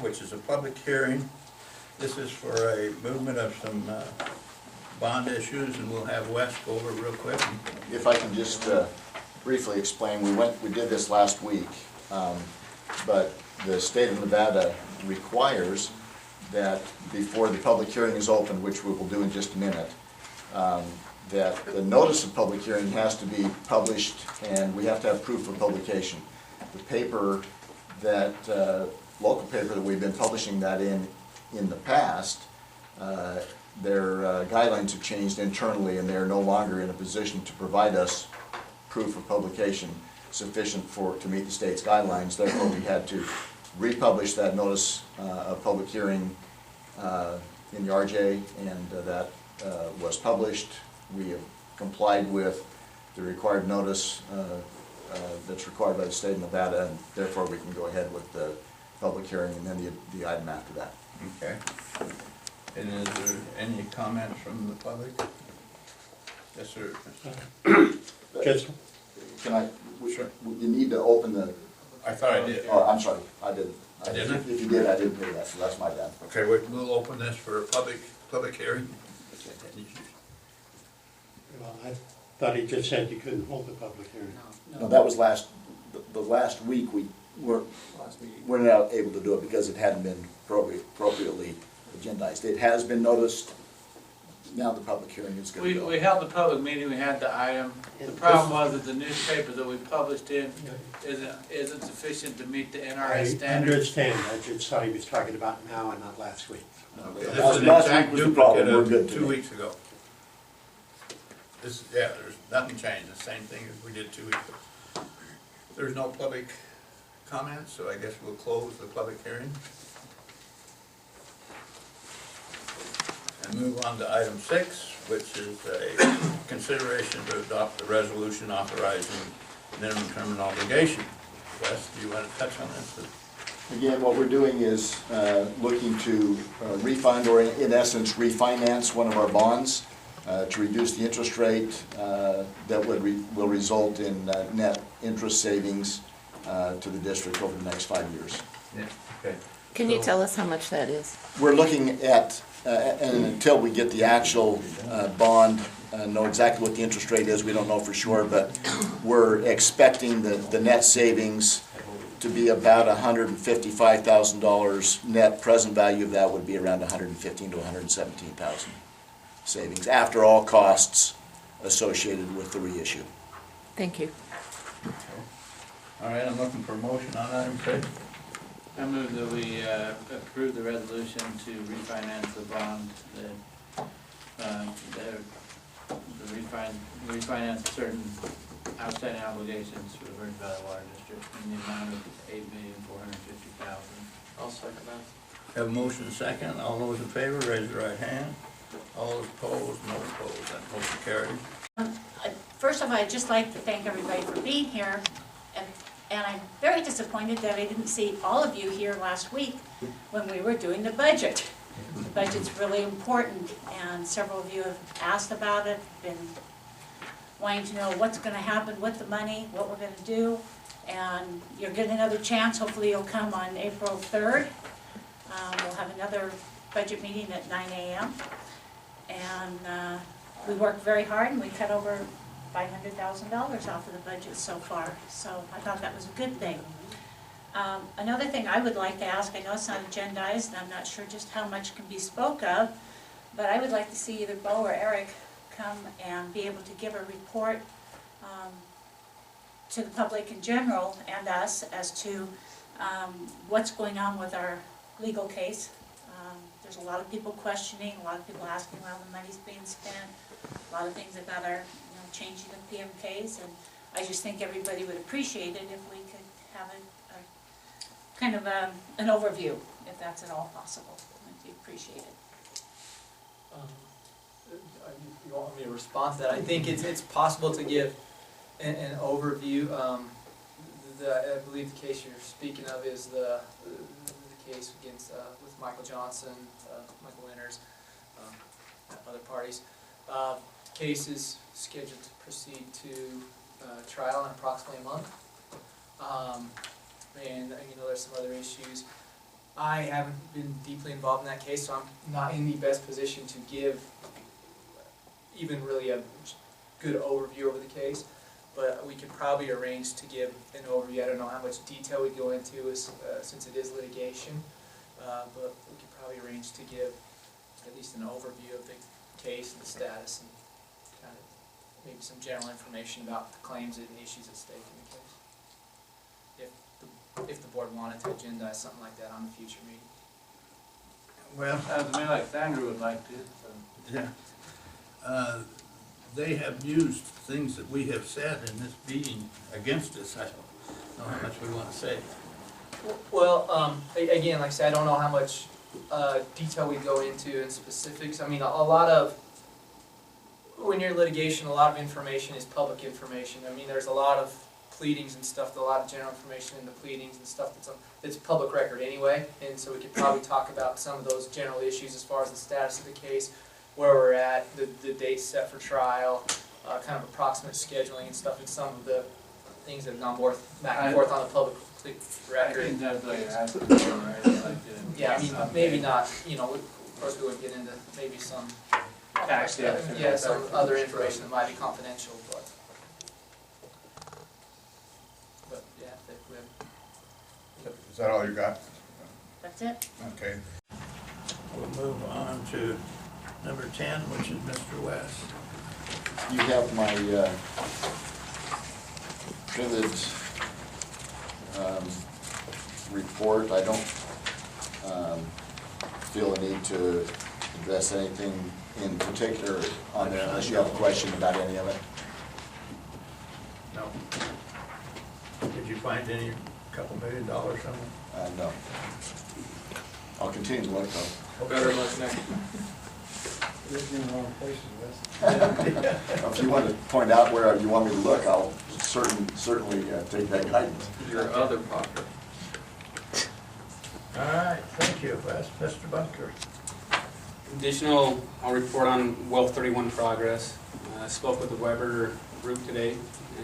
which is a public hearing. This is for a movement of some bond issues, and we'll have Wes go over real quick. If I can just briefly explain, we did this last week, but the state of Nevada requires that before the public hearing is opened, which we will do in just a minute, that the notice of public hearing has to be published, and we have to have proof of publication. The paper that, local paper that we've been publishing that in the past, their guidelines have changed internally, and they are no longer in a position to provide us proof of publication sufficient to meet the state's guidelines. Therefore, we had to republish that notice of public hearing in the RJ, and that was published. We have complied with the required notice that's required by the state of Nevada, and therefore we can go ahead with the public hearing and then the item after that. Okay. And is there any comments from the public? Yes, sir. Just, Can I? Sure. You need to open the. I thought I did. Oh, I'm sorry, I didn't. I didn't? If you did, I didn't hear that, so that's my bad. Okay, we'll open this for a public hearing. well, I thought he just said you couldn't hold the public hearing. No, that was the last week we weren't not able to do it because it hadn't been appropriately agendized. It has been noticed. Now the public hearing is going to go. We held the public meeting, we had the item. The problem was that the newspaper that we published in isn't sufficient to meet the I NRA standards. understand, I just thought he was talking about now and not last week. Okay, this Last is an week exact was the problem. duplicate We're of good 2 today. weeks ago. This, yeah, there's nothing changed, the same thing as we did 2 weeks ago. There's no public comments, so I guess we'll close the public hearing. And move on to item 6, which is a consideration to adopt the resolution authorizing minimum term and obligation. Wes, do you want to touch on this? Again, what we're doing is looking to refund, or in essence refinance one of our bonds to reduce the interest rate that will result in net interest savings to the district over the next 5 years. Yeah, okay. Can you tell us how much that is? We're looking at, and until we get the actual bond, know exactly what the interest rate is, we don't know for sure, but we're expecting the net savings to be about $155,000 net. Present value of that would be around $115,000 to $117,000 savings after all costs associated with the reissue. Thank you. All right, I'm looking for a motion on item 6. I move that we approve the resolution to refinance the bond, refinance certain outstanding obligations for the Virgin Valley Water District in the amount of $8,450,000. I'll second that. Have a motion second. All those in favor, raise your right hand. All those opposed, no opposed. That motion carries. First of all, I'd just like to thank everybody for being here, and I'm very disappointed that I didn't see all of you here last week when we were doing the budget. The budget's really important, and several of you have asked about it, been wanting to know what's going to happen with the money, what we're going to do, and you're getting another chance. Hopefully you'll come on April 3rd. We'll have another budget meeting at 9 a.m. And we worked very hard, and we cut over $500,000 off of the budget so far, so I thought that was a good thing. Another thing I would like to ask, I know it's not agendized, and I'm not sure just how much can be spoke of, but I would like to see either Bo or Eric come and be able to give a report to the public in general and us as to what's going on with our legal case. There's a lot of people questioning, a lot of people asking where the money's being spent, a lot of things about our changing the PMKs, and I just think everybody would appreciate it if we could have a kind of an overview, if that's at all possible. I'd appreciate it. You want me to respond to that? I think it's possible to give an overview. I believe the case you're speaking of is the case against with Michael Johnson, Michael Winters, other parties. The case is scheduled to proceed to trial in approximately a month. And there's some other issues. I haven't been deeply involved in that case, so I'm not in the best position to give even really a good overview over the case. But we could probably arrange to give an overview. I don't know how much detail we go into since it is litigation, but we could probably arrange to give at least an overview of the case and the status and kind of maybe some general information about the claims and issues at stake in the case. If the board wanted to agendize something like that on a future meeting. Well, Sounds to me like Sandra would like to, so. yeah. They have used things that we have said in this meeting against us. I don't know how much we want to say. Well, again, like I said, I don't know how much detail we go into in specifics. I mean, a lot of, when you're in litigation, a lot of information is public information. I mean, there's a lot of pleadings and stuff, a lot of general information in the pleadings and stuff that's public record anyway. And so we could probably talk about some of those general issues as far as the status of the case, where we're at, the dates set for trial, kind of approximate scheduling and stuff, and some of the things that have gone back and forth on the public I record. think that's what you're asking for, right? I'd like to- Yeah, I mean, maybe not, you know, of course we would get into maybe some, Tax, yeah, some other information that might be confidential, but yeah, if we have. Is that all you got? That's it? Okay. We'll move on to number 10, which is Mr. West. You have my printed report. I don't feel a need to address anything in particular on there unless you have a question about any of it. No. Did you find any couple $1 million somewhere? No. I'll continue to look though. Better luck next. If you want to point out where you want me to look, I'll certainly take that guidance. Your other property. All right, thank you, West. Mr. Bunker. Additional, I'll report on well 31 progress. I spoke with the Weber group today,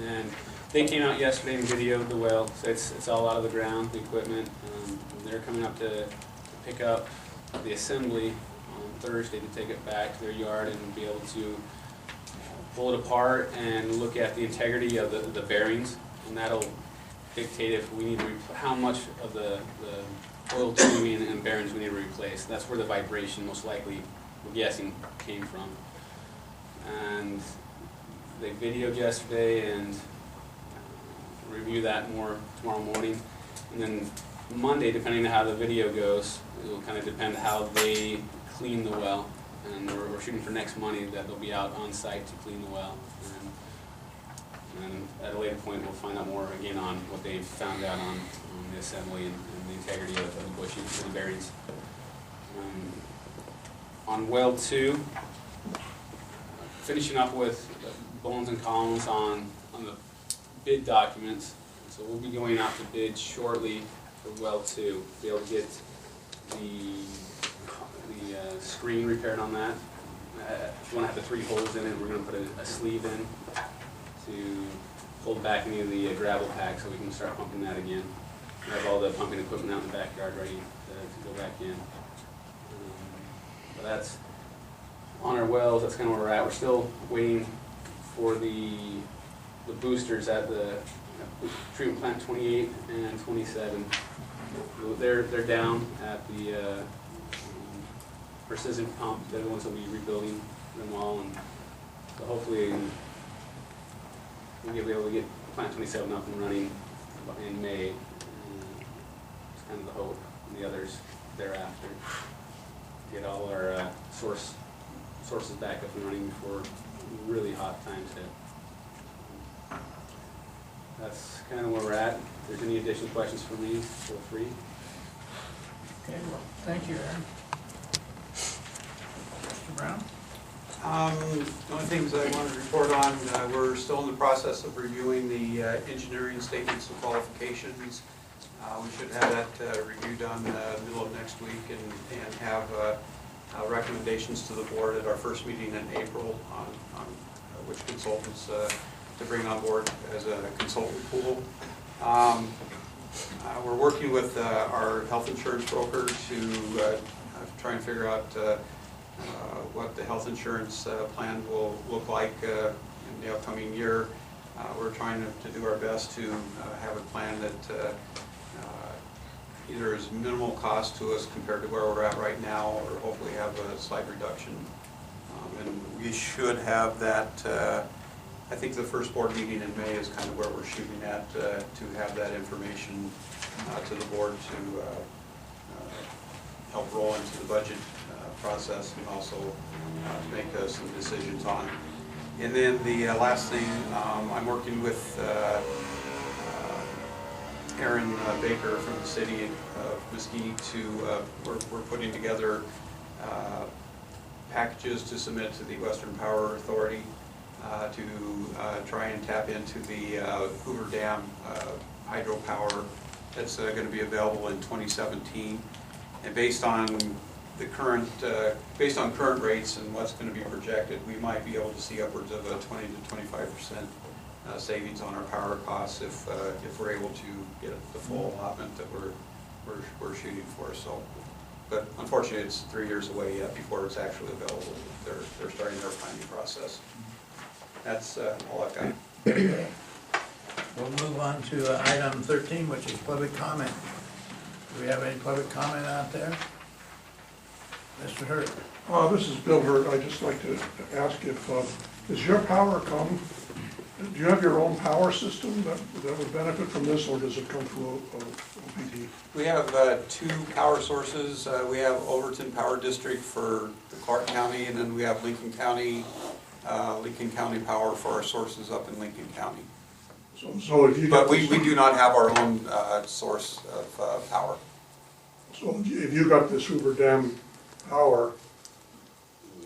and they came out yesterday and videoed the well. So it's all out of the ground, the equipment. They're coming up to pick up the assembly on Thursday to take it back to their yard and be able to pull it apart and look at the integrity of the bearings, and that'll dictate if we need to how much of the oil tubing and bearings we need to replace. That's where the vibration most likely, we're guessing, came from. And they videoed yesterday and review that more tomorrow morning. And then Monday, depending on how the video goes, it will kind of depend how they clean the well. And we're shooting for next Monday that they'll be out on site to clean the well. And at a later point, we'll find out more again on what they've found out on the assembly and the integrity of the bushings and the bearings. On well 2, finishing up with bones and columns on the bid documents. So we'll be going out to bid shortly for well 2, to be able to get the screen repaired on that. If you want to have the 3 holes in it, we're going to put a sleeve in to hold back any of the gravel pack so we can start pumping that again. We have all the pumping equipment out in the backyard ready to go back in. But that's on our wells, that's kind of where we're at. We're still waiting for the boosters at the treatment plant 28 and 27. They're down at the precision pump. They're the ones that will be rebuilding them all, and so hopefully we'll be able to get plant 27 up and running in May. It's kind of the hope, and the others thereafter. Get all our sources back up and running before really hot times hit. That's kind of where we're at. If there's any additional questions for me, feel free. Okay, well, thank you, Aaron. Mr. Brown? The only things I wanted to report on, we're still in the process of reviewing the engineering statements of qualifications. We should have that reviewed on the middle of next week and have recommendations to the board at our first meeting in April on which consultants to bring on board as a consultant pool. We're working with our health insurance broker to try and figure out what the health insurance plan will look like in the upcoming year. We're trying to do our best to have a plan that either is minimal cost to us compared to where we're at right now, or hopefully have a slight reduction. And we should have that, I think the first board meeting in May is kind of where we're shooting at, to have that information to the board to help roll into the budget process, and also to make some decisions on. And then the last thing, I'm working with Aaron Baker from the city of Mesquite to, we're putting together packages to submit to the Western Power Authority to try and tap into the Hoover Dam hydropower that's going to be available in 2017. And based on the current, rates and what's going to be projected, we might be able to see upwards of a 20 to 25% savings on our power costs if we're able to get the full allotment that we're shooting for. So, but unfortunately, it's 3 years away yet before it's actually available. They're starting their planning process. That's all I've got. We'll move on to item 13, which is public comment. Do we have any public comment out there? Mr. Hurt. This is Bill Hurt. I'd just like to ask if, does your power come, do you have your own power system that would benefit from this, or does it come through OPD? We have two power sources. We have Overton Power District for the Clark County, and then we have Lincoln County Power for our sources up in Lincoln County. So if you but we do not have our own source of power. So if you got this Hoover Dam power,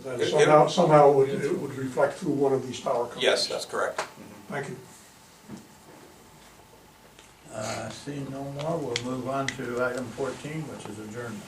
then somehow it would reflect through one of these power companies? Yes, that's correct. Thank you. Seeing no more, we'll move on to item 14, which is adjournment.